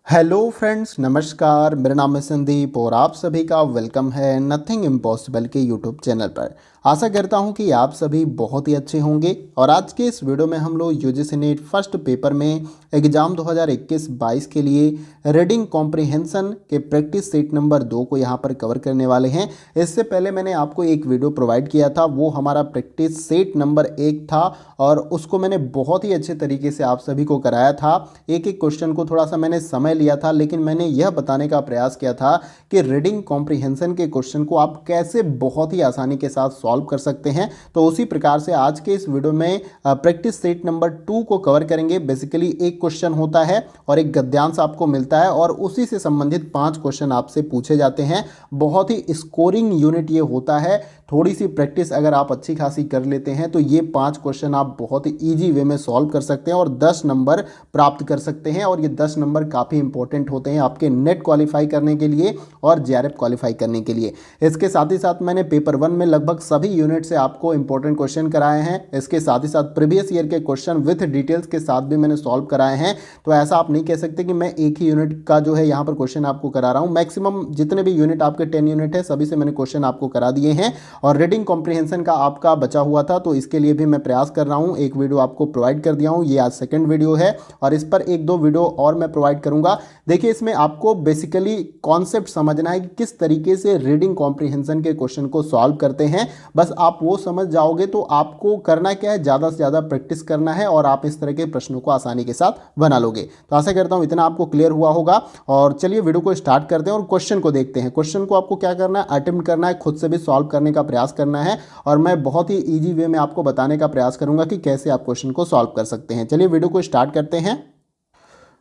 Hello friends, नमस्कार। मेरा नाम है संदीप और आप सभी का वेलकम है नथिंग इम्पॉसिबल के यूट्यूब चैनल पर। आशा करता हूं कि आप सभी बहुत ही अच्छे होंगे। और आज के इस वीडियो में हम लोग यूजीसी नेट फर्स्ट पेपर में एग्ज़ाम 2021-22 के लिए रीडिंग कॉम्प्रिहेंशन के प्रैक्टिस सेट नंबर 2 को यहां पर कवर करने वाले हैं। इससे पहले मैंने आपको एक वीडियो प्रोवाइड किया था, वो हमारा प्रैक्टिस सेट नंबर 1 था और उसको मैंने बहुत ही अच्छे तरीके से आप सभी को कराया था। एक एक क्वेश्चन को थोड़ा सा मैंने समय लिया था, लेकिन मैंने यह बताने का प्रयास किया था कि रीडिंग कॉम्प्रिहेंशन के क्वेश्चन को आप कैसे बहुत ही आसानी के साथ सॉल्व कर सकते हैं। तो उसी प्रकार से आज के इस वीडियो में प्रैक्टिस सेट नंबर 2 को कवर करेंगे। बेसिकली एक क्वेश्चन होता है और एक गद्यांश आपको मिलता है और उसी से संबंधित 5 क्वेश्चन आपसे पूछे जाते हैं। बहुत ही स्कोरिंग यूनिट ये होता है। थोड़ी सी प्रैक्टिस अगर आप अच्छी खासी कर लेते हैं तो ये 5 क्वेश्चन आप बहुत ही ईजी वे में सॉल्व कर सकते हैं और 10 नंबर प्राप्त कर सकते हैं। और ये 10 नंबर काफ़ी इंपॉर्टेंट होते हैं आपके नेट क्वालिफाई करने के लिए और जेआरएफ क्वालिफाई करने के लिए। इसके साथ ही साथ मैंने पेपर 1 में लगभग सभी यूनिट से आपको इंपॉर्टेंट क्वेश्चन कराए हैं। इसके साथ ही साथ प्रीवियस ईयर के क्वेश्चन विथ डिटेल्स के साथ भी मैंने सॉल्व कराए हैं। तो ऐसा आप नहीं कह सकते कि मैं एक ही यूनिट का जो है यहाँ पर क्वेश्चन आपको करा रहा हूँ। मैक्सिमम जितने भी यूनिट आपके 10 यूनिट है सभी से मैंने क्वेश्चन आपको करा दिए हैं। और रीडिंग कॉम्प्रिहेंशन का आपका बचा हुआ था, तो इसके लिए भी मैं प्रयास कर रहा हूं। एक वीडियो आपको प्रोवाइड कर दिया हूं, ये आज सेकंड वीडियो है और इस पर एक दो वीडियो और मैं प्रोवाइड करूंगा। देखिए, इसमें आपको बेसिकली कॉन्सेप्ट समझना है कि किस तरीके से रीडिंग कॉम्प्रिहेंशन के क्वेश्चन को सॉल्व करते हैं। बस आप वो समझ जाओगे तो आपको करना क्या है, ज़्यादा से ज़्यादा प्रैक्टिस करना है और आप इस तरह के प्रश्नों को आसानी के साथ बना लोगे। तो आशा करता हूं इतना आपको क्लियर हुआ होगा। और चलिए वीडियो को स्टार्ट करते हैं और क्वेश्चन को देखते हैं। क्वेश्चन को आपको क्या करना है, अटेम्प्ट करना है, खुद से भी सॉल्व करने का प्रयास करना है और मैं बहुत ही इजी वे में आपको बताने का प्रयास करूंगा कि कैसे आप क्वेश्चन को सॉल्व कर सकते हैं। चलिए वीडियो को स्टार्ट करते हैं।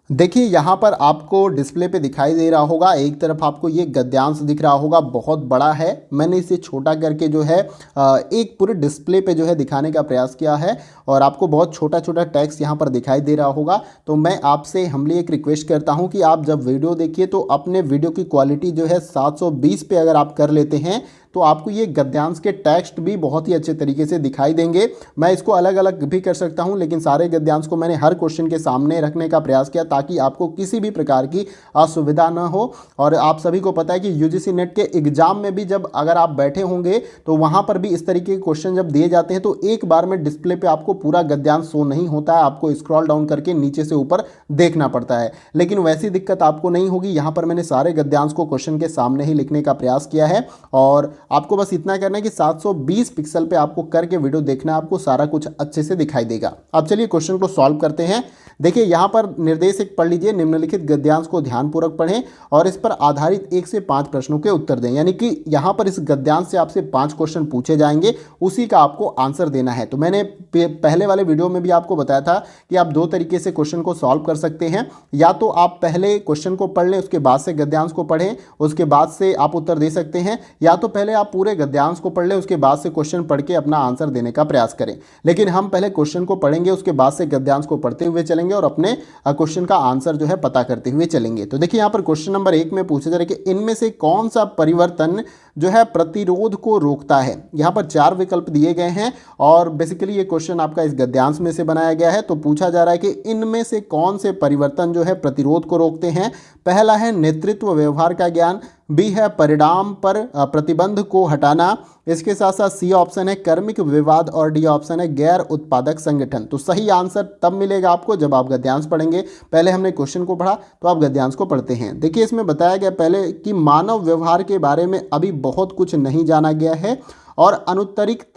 देखिए, यहाँ पर आपको डिस्प्ले पे दिखाई दे रहा होगा, एक तरफ आपको ये गद्यांश दिख रहा होगा, बहुत बड़ा है। मैंने इसे छोटा करके जो है एक पूरे डिस्प्ले पे जो है दिखाने का प्रयास किया है और आपको बहुत छोटा छोटा टेक्स्ट यहाँ पर दिखाई दे रहा होगा। तो मैं आपसे हम्बली एक रिक्वेस्ट करता हूँ कि आप जब वीडियो देखिए तो अपने वीडियो की क्वालिटी जो है 720 पे अगर आप कर लेते हैं तो आपको ये गद्यांश के टेक्स्ट भी बहुत ही अच्छे तरीके से दिखाई देंगे। मैं इसको अलग अलग भी कर सकता हूं, लेकिन सारे गद्यांश को मैंने हर क्वेश्चन के सामने रखने का प्रयास किया ताकि आपको किसी भी प्रकार की असुविधा ना हो। और आप सभी को पता है कि यूजीसी नेट के एग्जाम में भी जब अगर आप बैठे होंगे तो वहां पर भी इस तरीके के क्वेश्चन जब दिए जाते हैं तो एक बार में डिस्प्ले पे आपको पूरा गद्यांश शो नहीं होता है, आपको स्क्रॉल डाउन करके नीचे से ऊपर देखना पड़ता है। लेकिन वैसी दिक्कत आपको नहीं होगी। यहाँ पर मैंने सारे गद्यांश को क्वेश्चन के सामने ही लिखने का प्रयास किया है और आपको बस इतना करना है कि 720 पिक्सल पे आपको करके वीडियो देखना है, आपको सारा कुछ अच्छे से दिखाई देगा। अब चलिए क्वेश्चन को सॉल्व करते हैं। देखिए, यहाँ पर निर्देश एक पढ़ लीजिए, निम्नलिखित गद्यांश को ध्यानपूर्वक पढ़ें और इस पर आधारित 1 से 5 प्रश्नों के उत्तर दें। यानी कि यहाँ पर इस गद्यांश से आपसे 5 क्वेश्चन पूछे जाएंगे, उसी का आपको आंसर देना है। तो मैंने पहले वाले वीडियो में भी आपको बताया था कि आप 2 तरीके से क्वेश्चन को सॉल्व कर सकते हैं। या तो आप पहले क्वेश्चन को पढ़ लें, उसके बाद से गद्यांश को पढ़ें, उसके बाद से आप उत्तर दे सकते हैं। या तो पहले आप पूरे गद्यांश को पढ़ लें, उसके बाद से क्वेश्चन पढ़ के अपना आंसर देने का प्रयास करें। लेकिन हम पहले क्वेश्चन को पढ़ेंगे, उसके बाद से गद्यांश को पढ़ते हुए चलेंगे और अपने क्वेश्चन का आंसर जो है पता करते हुए चलेंगे। तो देखिए, यहाँ पर क्वेश्चन नंबर 1 में पूछा जा रहा है कि इनमें से कौन सा परिवर्तन जो है प्रतिरोध को रोकता है। यहाँ पर 4 विकल्प दिए गए हैं और बेसिकली ये क्वेश्चन आपका इस गद्यांश में से बनाया गया है। तो पूछा जा रहा है कि इनमें से कौन से परिवर्तन जो है प्रतिरोध को रोकते हैं। पहला है नेतृत्व व्यवहार का ज्ञान, बी है परिणाम पर प्रतिबंध को हटाना, इसके साथ साथ सी ऑप्शन है कर्मिक विवाद और डी ऑप्शन है गैर उत्पादक संगठन। तो सही आंसर तब मिलेगा आपको जब आप गद्यांश पढ़ेंगे। पहले हमने क्वेश्चन को पढ़ा तो आप गद्यांश को पढ़ते हैं। देखिए, इसमें बताया गया पहले कि मानव व्यवहार के बारे में अभी बहुत कुछ नहीं जाना गया है और अनुत्तरित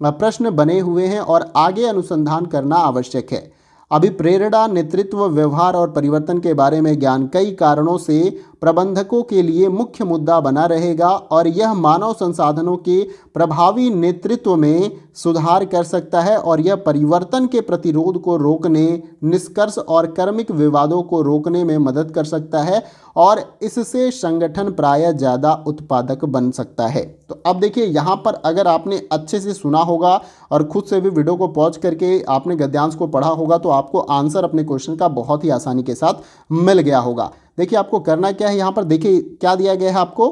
प्रश्न बने हुए हैं और आगे अनुसंधान करना आवश्यक है। अभिप्रेरणा, नेतृत्व, व्यवहार और परिवर्तन के बारे में ज्ञान कई कारणों से प्रबंधकों के लिए मुख्य मुद्दा बना रहेगा और यह मानव संसाधनों के प्रभावी नेतृत्व में सुधार कर सकता है और यह परिवर्तन के प्रतिरोध को रोकने, निष्कर्ष और कर्मिक विवादों को रोकने में मदद कर सकता है और इससे संगठन प्रायः ज़्यादा उत्पादक बन सकता है। तो अब देखिए, यहाँ पर अगर आपने अच्छे से सुना होगा और खुद से भी वीडियो को पॉज करके आपने गद्यांश को पढ़ा होगा तो आपको आंसर अपने क्वेश्चन का बहुत ही आसानी के साथ मिल गया होगा। देखिए, आपको करना क्या है, यहाँ पर देखिए क्या दिया गया है आपको,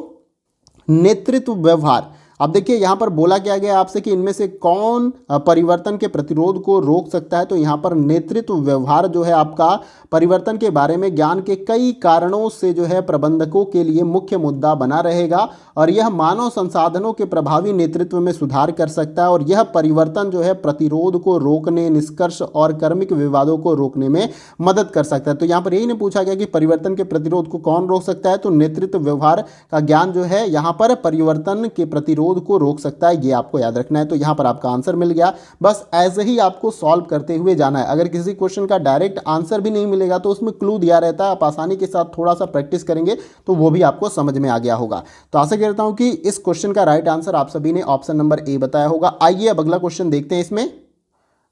नेतृत्व व्यवहार। अब देखिए यहाँ पर बोला क्या गया आपसे कि इनमें से कौन परिवर्तन के प्रतिरोध को रोक सकता है। तो यहाँ पर नेतृत्व व्यवहार जो है आपका परिवर्तन के बारे में ज्ञान के कई कारणों से जो है प्रबंधकों के लिए मुख्य मुद्दा बना रहेगा और यह मानव संसाधनों के प्रभावी नेतृत्व में सुधार कर सकता है और यह परिवर्तन जो है प्रतिरोध को रोकने, निष्कर्ष और कर्मिक विवादों को रोकने में मदद कर सकता है। तो यहाँ पर यही नहीं पूछा गया कि परिवर्तन के प्रतिरोध को कौन रोक सकता है, तो नेतृत्व व्यवहार का ज्ञान जो है यहाँ पर परिवर्तन के प्रतिरोध को रोक सकता है, ये आपको याद रखना है। तो यहाँ पर आपका आंसर मिल गया। बस ऐसे ही आपको सॉल्व करते हुए जाना है। अगर किसी क्वेश्चन का डायरेक्ट आंसर भी नहीं मिलेगा तो उसमें क्लू दिया रहता है, आप आसानी के साथ थोड़ा सा प्रैक्टिस करेंगे तो वो भी आपको समझ में आ गया होगा। तो आशा करता हूं कि इस क्वेश्चन का राइट आंसर आप सभी ने ऑप्शन नंबर ए बताया होगा। आइए अब अगला क्वेश्चन देखते हैं। इसमें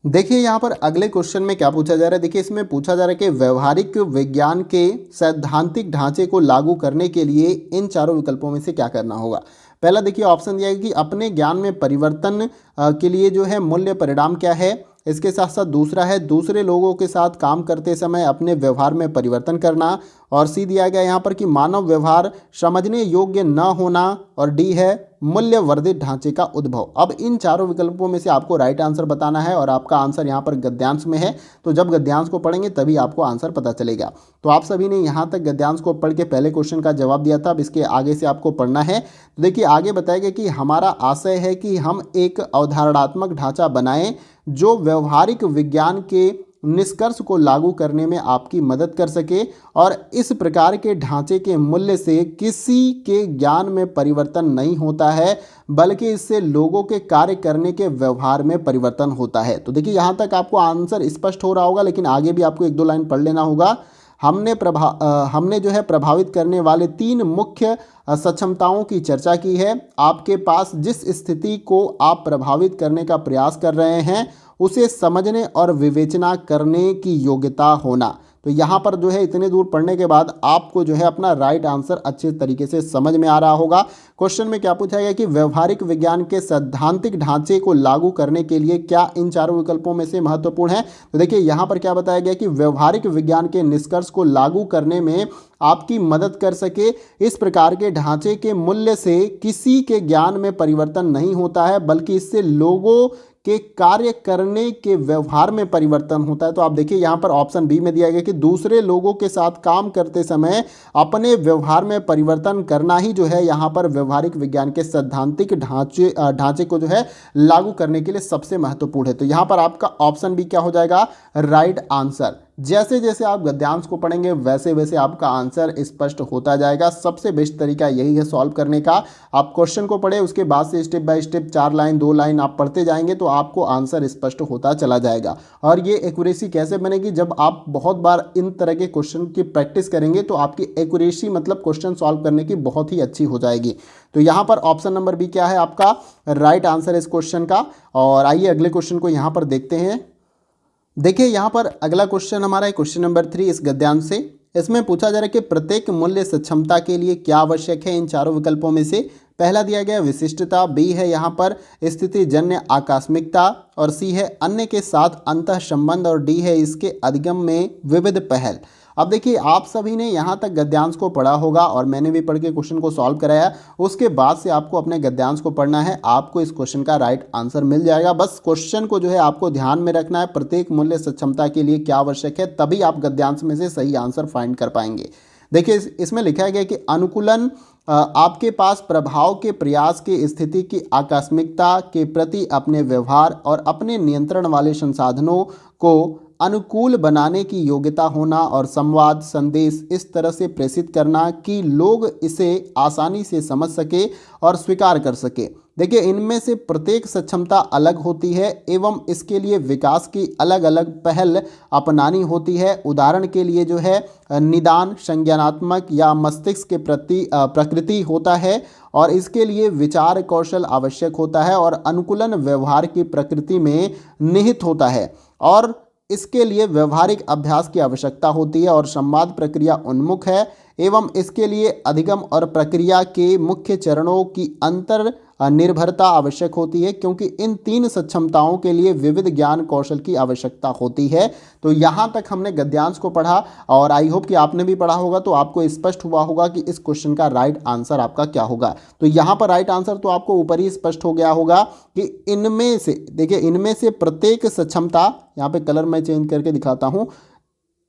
देखिए यहाँ पर अगले क्वेश्चन में क्या पूछा जा रहा है। देखिए इसमें पूछा जा रहा है कि व्यवहारिक विज्ञान के सैद्धांतिक ढांचे को लागू करने के लिए इन चारों विकल्पों में से क्या करना होगा। पहला देखिए ऑप्शन दिया है कि अपने ज्ञान में परिवर्तन के लिए जो है मूल्य परिणाम क्या है। इसके साथ साथ दूसरा है दूसरे लोगों के साथ काम करते समय अपने व्यवहार में परिवर्तन करना। और सी दिया गया यहाँ पर कि मानव व्यवहार समझने योग्य न होना। और डी है मूल्य वर्धित ढांचे का उद्भव। अब इन चारों विकल्पों में से आपको राइट आंसर बताना है और आपका आंसर यहाँ पर गद्यांश में है। तो जब गद्यांश को पढ़ेंगे तभी आपको आंसर पता चलेगा। तो आप सभी ने यहाँ तक गद्यांश को पढ़ के पहले क्वेश्चन का जवाब दिया था। अब इसके आगे से आपको पढ़ना है। तो देखिए आगे बताएगा कि हमारा आशय है कि हम एक अवधारणात्मक ढांचा बनाएं जो व्यवहारिक विज्ञान के निष्कर्ष को लागू करने में आपकी मदद कर सके और इस प्रकार के ढांचे के मूल्य से किसी के ज्ञान में परिवर्तन नहीं होता है बल्कि इससे लोगों के कार्य करने के व्यवहार में परिवर्तन होता है। तो देखिए यहाँ तक आपको आंसर स्पष्ट हो रहा होगा, लेकिन आगे भी आपको एक दो लाइन पढ़ लेना होगा। हमने जो है प्रभावित करने वाले 3 मुख्य सक्षमताओं की चर्चा की है। आपके पास जिस स्थिति को आप प्रभावित करने का प्रयास कर रहे हैं उसे समझने और विवेचना करने की योग्यता होना। तो यहाँ पर जो है इतने दूर पढ़ने के बाद आपको जो है अपना राइट आंसर अच्छे तरीके से समझ में आ रहा होगा। क्वेश्चन में क्या पूछा गया कि व्यवहारिक विज्ञान के सैद्धांतिक ढांचे को लागू करने के लिए क्या इन चारों विकल्पों में से महत्वपूर्ण है। तो देखिए यहाँ पर क्या बताया गया कि व्यवहारिक विज्ञान के निष्कर्ष को लागू करने में आपकी मदद कर सके इस प्रकार के ढांचे के मूल्य से किसी के ज्ञान में परिवर्तन नहीं होता है बल्कि इससे लोगों के कार्य करने के व्यवहार में परिवर्तन होता है। तो आप देखिए यहाँ पर ऑप्शन बी में दिया गया कि दूसरे लोगों के साथ काम करते समय अपने व्यवहार में परिवर्तन करना ही जो है यहाँ पर व्यवहारिक विज्ञान के सैद्धांतिक ढांचे को जो है लागू करने के लिए सबसे महत्वपूर्ण है। तो यहाँ पर आपका ऑप्शन बी क्या हो जाएगा, राइट आंसर। जैसे जैसे आप गद्यांश को पढ़ेंगे वैसे वैसे आपका आंसर स्पष्ट होता जाएगा। सबसे बेस्ट तरीका यही है सॉल्व करने का। आप क्वेश्चन को पढ़े, उसके बाद से step by step 4 line 2 line आप पढ़ते जाएंगे तो आपको आंसर स्पष्ट होता चला जाएगा। और ये एक्यूरेसी कैसे बनेगी, जब आप बहुत बार इन तरह के क्वेश्चन की प्रैक्टिस करेंगे तो आपकी एक्यूरेसी मतलब क्वेश्चन सॉल्व करने की बहुत ही अच्छी हो जाएगी। तो यहाँ पर ऑप्शन नंबर बी क्या है आपका राइट आंसर इस क्वेश्चन का। और आइए अगले क्वेश्चन को यहाँ पर देखते हैं। देखिए यहाँ पर अगला क्वेश्चन हमारा है क्वेश्चन नंबर 3 इस गद्यांश से। इसमें पूछा जा रहा है कि प्रत्येक मूल्य सक्षमता के लिए क्या आवश्यक है इन चारों विकल्पों में से। पहला दिया गया विशिष्टता, बी है यहाँ पर स्थिति जन्य आकस्मिकता और सी है अन्य के साथ अंतः संबंध और डी है इसके अधिगम में विविध पहल। अब देखिए आप सभी ने यहाँ तक गद्यांश को पढ़ा होगा और मैंने भी पढ़ के क्वेश्चन को सॉल्व कराया। उसके बाद से आपको अपने गद्यांश को पढ़ना है, आपको इस क्वेश्चन का राइट आंसर मिल जाएगा। बस क्वेश्चन को जो है आपको ध्यान में रखना है, प्रत्येक मूल्य सक्षमता के लिए क्या आवश्यक है, तभी आप गद्यांश में से सही आंसर फाइंड कर पाएंगे। देखिए इसमें लिखा गया कि अनुकूलन आपके पास प्रभाव के प्रयास की स्थिति की आकस्मिकता के प्रति अपने व्यवहार और अपने नियंत्रण वाले संसाधनों को अनुकूल बनाने की योग्यता होना और संवाद संदेश इस तरह से प्रेषित करना कि लोग इसे आसानी से समझ सके और स्वीकार कर सके। देखिए इनमें से प्रत्येक सक्षमता अलग होती है एवं इसके लिए विकास की अलग अलग पहल अपनानी होती है। उदाहरण के लिए जो है निदान संज्ञानात्मक या मस्तिष्क के प्रति प्रकृति होता है और इसके लिए विचार कौशल आवश्यक होता है और अनुकूलन व्यवहार की प्रकृति में निहित होता है और इसके लिए व्यवहारिक अभ्यास की आवश्यकता होती है और संवाद प्रक्रिया उन्मुख है एवं इसके लिए अधिगम और प्रक्रिया के मुख्य चरणों की अंतर निर्भरता आवश्यक होती है, क्योंकि इन 3 सक्षमताओं के लिए विविध ज्ञान कौशल की आवश्यकता होती है। तो यहाँ तक हमने गद्यांश को पढ़ा और आई होप कि आपने भी पढ़ा होगा, तो आपको स्पष्ट हुआ होगा कि इस क्वेश्चन का राइट आंसर आपका क्या होगा। तो यहाँ पर राइट आंसर तो आपको ऊपर ही स्पष्ट हो गया होगा कि इनमें से, देखिए इनमें से प्रत्येक सक्षमता, यहाँ पे कलर मैं चेंज करके दिखाता हूँ,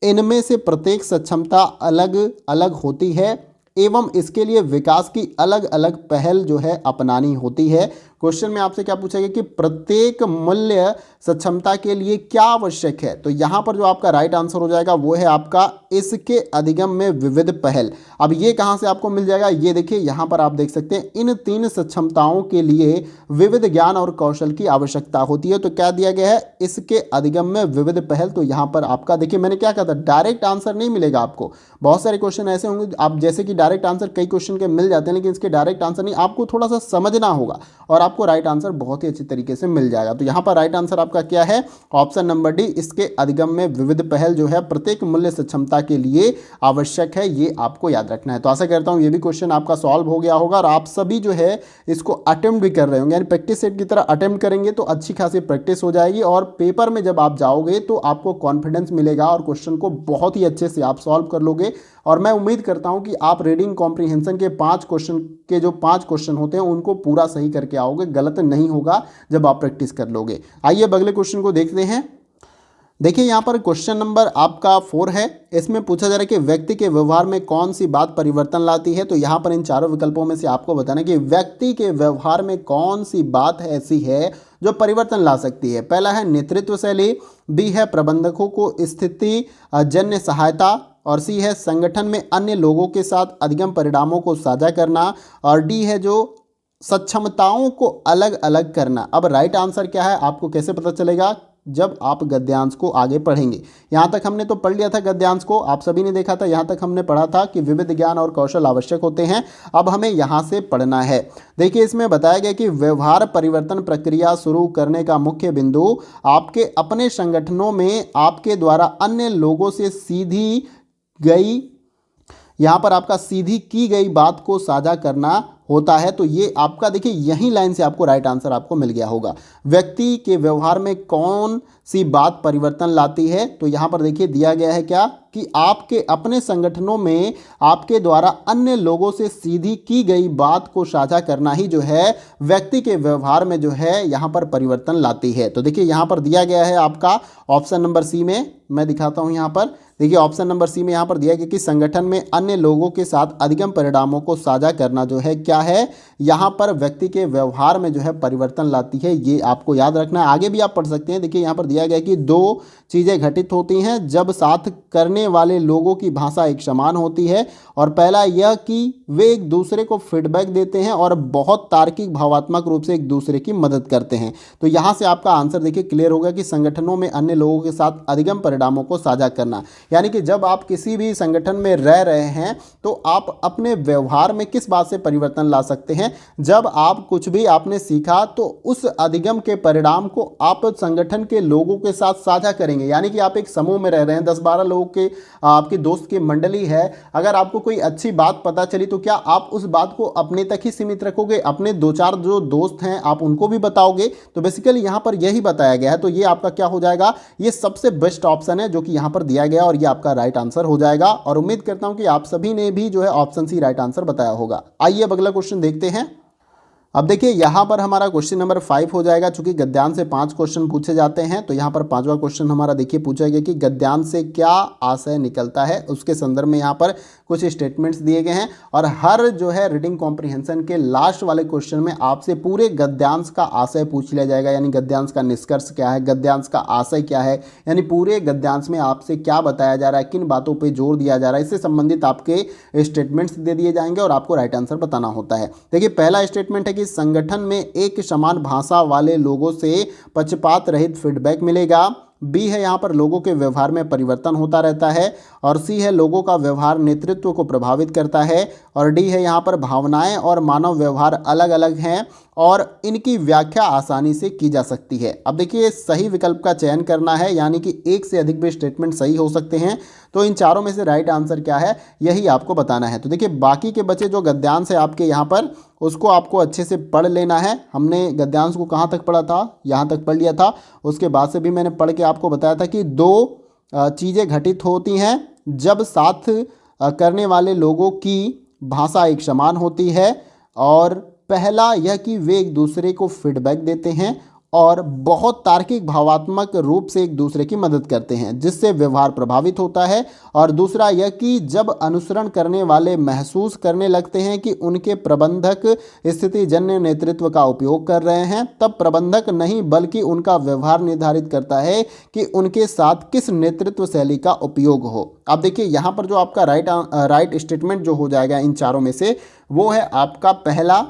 इनमें से प्रत्येक सक्षमता अलग अलग होती है एवं इसके लिए विकास की अलग अलग पहल जो है अपनानी होती है। क्वेश्चन में आपसे क्या पूछा गया कि प्रत्येक मूल्य सक्षमता के लिए क्या आवश्यक है, तो यहाँ पर जो आपका राइट आंसर हो जाएगा वो है आपका इसके अधिगम में विविध पहल। अब ये कहाँ से आपको मिल जाएगा, ये देखिए यहाँ पर आप देख सकते हैं इन 3 सक्षमताओं के लिए विविध ज्ञान और कौशल की आवश्यकता होती है। तो क्या दिया गया है, इसके अधिगम में विविध पहल। तो यहाँ पर आपका देखिए मैंने क्या कहा था, डायरेक्ट आंसर नहीं मिलेगा आपको। बहुत सारे क्वेश्चन ऐसे होंगे आप जैसे कि डायरेक्ट आंसर कई क्वेश्चन के मिल जाते हैं, लेकिन इसके डायरेक्ट आंसर नहीं, आपको थोड़ा सा समझना होगा और आपको राइट आंसर बहुत ही अच्छी तरीके से मिल जाएगा। तो यहाँ पर राइट आंसर आपका क्या है, ऑप्शन नंबर डी, इसके अधिगम में विविध पहल जो है प्रत्येक मूल्य सक्षमता के लिए आवश्यक है, ये आपको याद रखना है। तो आशा करता हूँ ये भी क्वेश्चन आपका सॉल्व हो गया होगा और आप सभी जो है इसको अटेम्प्ट भी कर रहे होंगे, यानी प्रैक्टिस सेट की तरह अटेम्प्ट करेंगे तो अच्छी खासी प्रैक्टिस हो जाएगी और पेपर में जब आप जाओगे तो आपको कॉन्फिडेंस मिलेगा और क्वेश्चन को बहुत ही अच्छे से आप सॉल्व कर लोगे। और मैं उम्मीद करता हूं कि आप रीडिंग कॉम्प्रिहेंशन के 5 क्वेश्चन के जो 5 क्वेश्चन होते हैं उनको पूरा सही करके आओगे, गलत नहीं होगा जब आप प्रैक्टिस कर लोगे। आइए अब अगले क्वेश्चन को देखते हैं। देखिए यहाँ पर क्वेश्चन नंबर आपका 4 है, इसमें पूछा जा रहा है कि व्यक्ति के व्यवहार में कौन सी बात परिवर्तन लाती है। तो यहाँ पर इन चारों विकल्पों में से आपको बताना है कि व्यक्ति के व्यवहार में कौन सी बात ऐसी है जो परिवर्तन ला सकती है। पहला है नेतृत्व शैली, बी है प्रबंधकों को स्थिति जन्य सहायता, और सी है संगठन में अन्य लोगों के साथ अधिगम परिणामों को साझा करना, और डी है जो सक्षमताओं को अलग अलग करना। अब राइट आंसर क्या है आपको कैसे पता चलेगा, जब आप गद्यांश को आगे पढ़ेंगे। यहाँ तक हमने तो पढ़ लिया था गद्यांश को, आप सभी ने देखा था, यहाँ तक हमने पढ़ा था कि विविध ज्ञान और कौशल आवश्यक होते हैं। अब हमें यहाँ से पढ़ना है। देखिए इसमें बताया गया कि व्यवहार परिवर्तन प्रक्रिया शुरू करने का मुख्य बिंदु आपके अपने संगठनों में आपके द्वारा अन्य लोगों से सीधी गई, यहाँ पर आपका सीधी की गई बात को साझा करना होता है। तो ये आपका देखिए यही लाइन से आपको राइट आंसर आपको मिल गया होगा। व्यक्ति के व्यवहार में कौन सी बात परिवर्तन लाती है, तो यहाँ पर देखिए दिया गया है क्या कि आपके अपने संगठनों में आपके द्वारा अन्य लोगों से सीधी की गई बात को साझा करना ही जो है व्यक्ति के व्यवहार में जो है यहाँ पर परिवर्तन लाती है। तो देखिए यहाँ पर दिया गया है आपका ऑप्शन नंबर सी में, मैं दिखाता हूँ यहाँ पर, देखिए ऑप्शन नंबर सी में यहाँ पर दिया गया कि संगठन में अन्य लोगों के साथ अधिगम परिणामों को साझा करना जो है क्या है, यहाँ पर व्यक्ति के व्यवहार में जो है परिवर्तन लाती है। ये आपको याद रखना है, आगे भी आप पढ़ सकते हैं। देखिए यहाँ पर दिया गया कि 2 चीज़ें घटित होती हैं जब साथ करने वाले लोगों की भाषा एक समान होती है, और पहला यह कि वे एक दूसरे को फीडबैक देते हैं और बहुत तार्किक भावात्मक रूप से एक दूसरे की मदद करते हैं। तो यहाँ से आपका आंसर देखिए क्लियर होगा कि संगठनों में अन्य लोगों के साथ अधिगम परिणामों को साझा करना, यानी कि जब आप किसी भी संगठन में रह रहे हैं तो आप अपने व्यवहार में किस बात से परिवर्तन ला सकते हैं, जब आप कुछ भी आपने सीखा तो उस अधिगम के परिणाम को आप संगठन के लोगों के साथ साझा करेंगे। यानी कि आप एक समूह में रह रहे हैं, 10-12 लोगों के आपके दोस्त की मंडली है, अगर आपको कोई अच्छी बात पता चली तो क्या आप उस बात को अपने तक ही सीमित रखोगे, अपने 2-4 जो दोस्त हैं आप उनको भी बताओगे। तो बेसिकली यहाँ पर यही बताया गया है। तो ये आपका क्या हो जाएगा, ये सबसे बेस्ट ऑप्शन है जो कि यहाँ पर दिया गया और ये आपका राइट आंसर हो जाएगा। और उम्मीद करता हूँ कि आप सभी ने भी जो है ऑप्शन सी राइट आंसर बताया होगा। आइए अब अगला क्वेश्चन देखते हैं। अब देखिए यहाँ पर हमारा क्वेश्चन नंबर 5 हो जाएगा। चूंकि गद्यांश से 5 क्वेश्चन पूछे जाते हैं तो यहाँ पर 5वां क्वेश्चन हमारा देखिए पूछा गया कि गद्यांश से क्या आशय निकलता है, उसके संदर्भ में यहाँ पर कुछ स्टेटमेंट्स दिए गए हैं और हर जो है रीडिंग कॉम्प्रिहेंशन के लास्ट वाले क्वेश्चन में आपसे पूरे गद्यांश का आशय पूछ लिया जाएगा, यानी गद्यांश का निष्कर्ष क्या है, गद्यांश का आशय क्या है, यानी पूरे गद्यांश में आपसे क्या बताया जा रहा है, किन बातों पर जोर दिया जा रहा है, इससे संबंधित आपके स्टेटमेंट्स दे दिए जाएंगे और आपको राइट आंसर बताना होता है। देखिए पहला स्टेटमेंट है कि संगठन में एक समान भाषा वाले लोगों से पक्षपात रहित फीडबैक मिलेगा। बी है यहाँ पर लोगों के व्यवहार में परिवर्तन होता रहता है, और सी है लोगों का व्यवहार नेतृत्व को प्रभावित करता है, और डी है यहाँ पर भावनाएं और मानव व्यवहार अलग अलग हैं और इनकी व्याख्या आसानी से की जा सकती है। अब देखिए सही विकल्प का चयन करना है, यानी कि एक से अधिक भी स्टेटमेंट सही हो सकते हैं। तो इन चारों में से राइट आंसर क्या है, यही आपको बताना है। तो देखिए बाकी के बचे जो गद्यांश है आपके यहाँ पर, उसको आपको अच्छे से पढ़ लेना है। हमने गद्यांश को कहाँ तक पढ़ा था, यहाँ तक पढ़ लिया था। उसके बाद से भी मैंने पढ़ के आपको बताया था कि दो चीज़ें घटित होती हैं जब साथ करने वाले लोगों की भाषा एक समान होती है। और पहला यह कि वे एक दूसरे को फीडबैक देते हैं और बहुत तार्किक भावात्मक रूप से एक दूसरे की मदद करते हैं, जिससे व्यवहार प्रभावित होता है। और दूसरा यह कि जब अनुसरण करने वाले महसूस करने लगते हैं कि उनके प्रबंधक स्थितिजन्य नेतृत्व का उपयोग कर रहे हैं, तब प्रबंधक नहीं बल्कि उनका व्यवहार निर्धारित करता है कि उनके साथ किस नेतृत्व शैली का उपयोग हो। अब देखिए यहाँ पर जो आपका राइट स्टेटमेंट जो हो जाएगा इन चारों में से, वो है आपका पहला,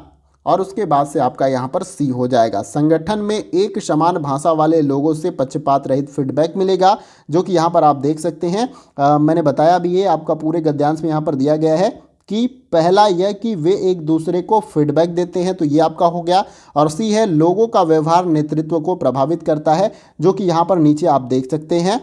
और उसके बाद से आपका यहाँ पर सी हो जाएगा। संगठन में एक समान भाषा वाले लोगों से पक्षपात रहित फीडबैक मिलेगा, जो कि यहाँ पर आप देख सकते हैं। मैंने बताया भी है, आपका पूरे गद्यांश में यहाँ पर दिया गया है कि पहला यह कि वे एक दूसरे को फीडबैक देते हैं, तो ये आपका हो गया। और सी है लोगों का व्यवहार नेतृत्व को प्रभावित करता है, जो कि यहाँ पर नीचे आप देख सकते हैं।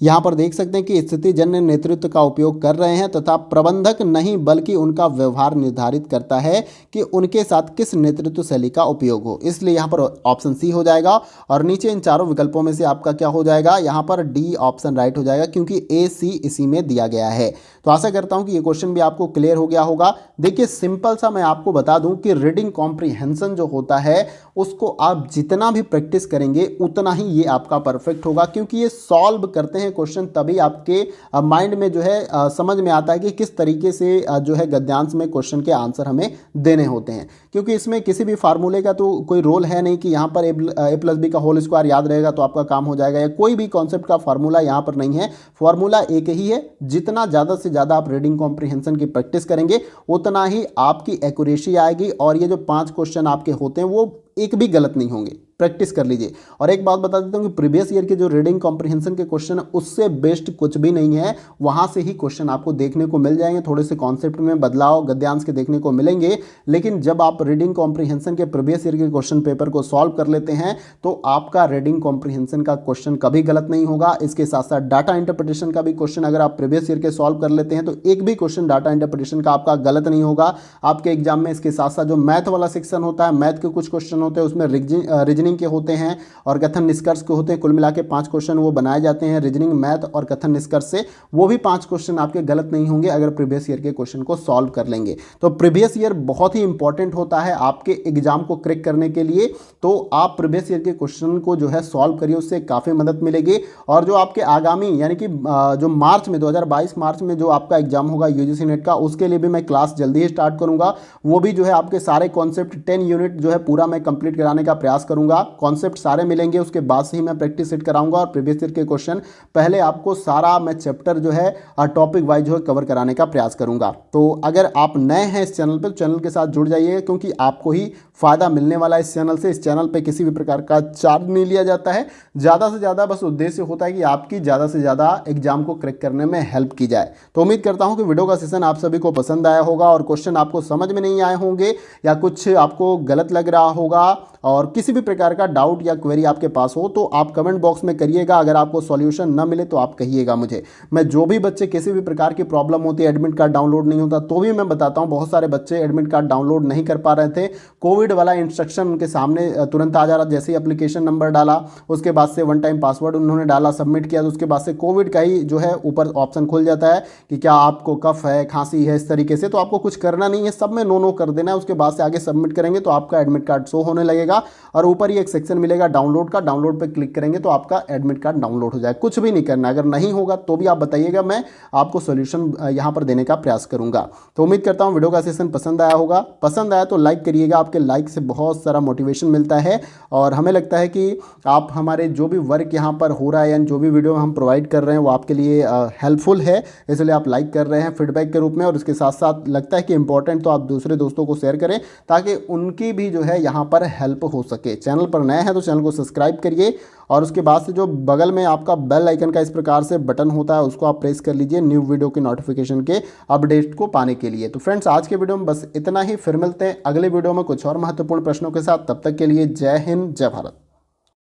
यहाँ पर देख सकते हैं कि स्थितिजन्य नेतृत्व का उपयोग कर रहे हैं तथा प्रबंधक नहीं बल्कि उनका व्यवहार निर्धारित करता है कि उनके साथ किस नेतृत्व शैली का उपयोग हो। इसलिए यहाँ पर ऑप्शन सी हो जाएगा। और नीचे इन चारों विकल्पों में से आपका क्या हो जाएगा, यहाँ पर डी ऑप्शन राइट हो जाएगा, क्योंकि ए सी इसी में दिया गया है। तो आशा करता हूँ कि ये क्वेश्चन भी आपको क्लियर हो गया होगा। देखिए सिंपल सा मैं आपको बता दूँ कि रीडिंग कॉम्प्रीहेंशन जो होता है उसको आप जितना भी प्रैक्टिस करेंगे उतना ही ये आपका परफेक्ट होगा, क्योंकि ये सॉल्व करते हैं क्वेश्चन तभी आपके माइंड में जो है समझ में आता है कि किस तरीके से जो है गद्यांश में क्वेश्चन के आंसर हमें देने होते हैं। क्योंकि इसमें किसी भी फार्मूले का तो कोई रोल है नहीं कि यहाँ पर ए प्लस बी का होल स्क्वायर याद रहेगा तो आपका काम हो जाएगा, या कोई भी कॉन्सेप्ट का फार्मूला यहाँ पर नहीं है। फार्मूला एक ही है, जितना ज़्यादा से ज़्यादा आप रीडिंग कॉम्प्रीहेंशन की प्रैक्टिस करेंगे उतना ही आपकी एक्यूरेसी आएगी, और ये जो 5 क्वेश्चन आपके होते हैं वो एक भी गलत नहीं होंगे। प्रैक्टिस कर लीजिए। और एक बात बता देता हूँ कि प्रीवियस ईयर के जो रीडिंग कॉम्प्रीहेंशन के क्वेश्चन है उससे बेस्ट कुछ भी नहीं है, वहाँ से ही क्वेश्चन आपको देखने को मिल जाएंगे। थोड़े से कॉन्सेप्ट में बदलाव गद्यांश के देखने को मिलेंगे, लेकिन जब आप रीडिंग कॉम्प्रीहेंशन के प्रीवियस ईयर के क्वेश्चन पेपर को सॉल्व कर लेते हैं तो आपका रीडिंग कॉम्प्रीहेंशन का क्वेश्चन कभी गलत नहीं होगा। इसके साथ साथ डाटा इंटरप्रिटेशन का भी क्वेश्चन अगर आप प्रीवियस ईयर के सॉल्व कर लेते हैं तो एक भी क्वेश्चन डाटा इंटरप्रिटेशन का आपका गलत नहीं होगा आपके एग्जाम में। इसके साथ साथ जो मैथ वाला सेक्शन होता है, मैथ के कुछ क्वेश्चन होते हैं उसमें रीजनिंग के होते हैं और कथन निष्कर्ष के होते हैं। कुल मिला के 5 क्वेश्चन वो बनाए जाते हैं रीजनिंग, मैथ और कथन निष्कर्ष से। वो भी 5 क्वेश्चन आपके गलत नहीं होंगे अगर प्रीवियस ईयर के क्वेश्चन को सॉल्व कर लेंगे। तो प्रीवियस ईयर बहुत ही इंपॉर्टेंट होता है आपके एग्जाम को क्रैक करने के लिए। तो आप प्रीवियस ईयर के क्वेश्चन को जो है सॉल्व करिए, उससे काफ़ी मदद मिलेगी। और जो आपके आगामी यानी कि जो मार्च में 2022 मार्च में जो आपका एग्जाम होगा यूजीसी नेट का, उसके लिए भी मैं क्लास जल्दी ही स्टार्ट करूंगा। वो भी जो है आपके सारे कॉन्सेप्ट 10 यूनिट जो है पूरा मैं कंप्लीट कराने का प्रयास करूंगा। कॉन्सेप्ट सारे मिलेंगे, उसके बाद से ही मैं प्रैक्टिस सेट कराऊंगा और प्रीवियस ईयर के क्वेश्चन पहले आपको सारा मैं चैप्टर जो है टॉपिक वाइज जो है कवर कराने का प्रयास करूंगा। तो अगर आप नए हैं इस चैनल पर, चैनल के साथ जुड़ जाइए, क्योंकि आपको ही फायदा मिलने वाला है इस चैनल से। इस चैनल पे किसी भी प्रकार का चार्ज नहीं लिया जाता है, ज़्यादा से ज़्यादा बस उद्देश्य होता है कि आपकी ज़्यादा से ज़्यादा एग्जाम को क्रैक करने में हेल्प की जाए। तो उम्मीद करता हूं कि वीडियो का सेशन आप सभी को पसंद आया होगा और क्वेश्चन आपको समझ में नहीं आए होंगे या कुछ आपको गलत लग रहा होगा और किसी भी प्रकार का डाउट या क्वेरी आपके पास हो तो आप कमेंट बॉक्स में करिएगा। अगर आपको सॉल्यूशन न मिले तो आप कहिएगा मुझे। मैं जो भी बच्चे किसी भी प्रकार की प्रॉब्लम होती है, एडमिट कार्ड डाउनलोड नहीं होता तो भी मैं बताता हूं। बहुत सारे बच्चे एडमिट कार्ड डाउनलोड नहीं कर पा रहे थे, कोविड वाला इंस्ट्रक्शन उनके सामने तुरंत आ जा रहा। जैसे ही एप्लीकेशन नंबर डाला, उसके बाद से 1 टाइम पासवर्ड उन्होंने डाला, सबमिट किया, तो उसके बाद से कोविड का ही जो है ऊपर ऑप्शन खुल जाता है कि क्या आपको कफ है, खांसी है, इस तरीके से। तो आपको कुछ करना नहीं है, सब में नो नो कर देना है। उसके बाद से आगे सबमिट करेंगे तो आपका एडमिट कार्ड शो होने लगेगा और ऊपर ही एक सेक्शन मिलेगा डाउनलोड का। डाउनलोड पे क्लिक करेंगे तो आपका एडमिट कार्ड डाउनलोड हो जाएगा। कुछ भी नहीं करना, अगर नहीं होगा तो भी आप बताइएगा, मैं आपको सॉल्यूशन यहाँ पर देने का प्रयास करूंगा। तो उम्मीद करता हूँ वीडियो का सेशन पसंद आया होगा। पसंद आया तो लाइक करिएगा, आपके लाइक से बहुत सारा मोटिवेशन मिलता है और हमें लगता है कि आप हमारे जो भी वर्क यहाँ पर हो रहा है यानी जो भी वीडियो हम प्रोवाइड कर रहे हैं वो आपके लिए हेल्पफुल है, इसलिए आप लाइक कर रहे हैं फीडबैक के रूप में। और इसके साथ साथ लगता है कि इंपॉर्टेंट तो आप दूसरे दोस्तों को शेयर करें ताकि उनकी भी जो है यहाँ पर हेल्प हो सके। चैनल पर नए हैं तो चैनल को सब्सक्राइब करिए और उसके बाद से जो बगल में आपका बेल आइकन का इस प्रकार से बटन होता है उसको आप प्रेस कर लीजिए न्यू वीडियो की नोटिफिकेशन के अपडेट को पाने के लिए। तो फ्रेंड्स आज के वीडियो में बस इतना ही, फिर मिलते हैं अगले वीडियो में कुछ और महत्वपूर्ण प्रश्नों के साथ। तब तक के लिए जय हिंद, जय भारत।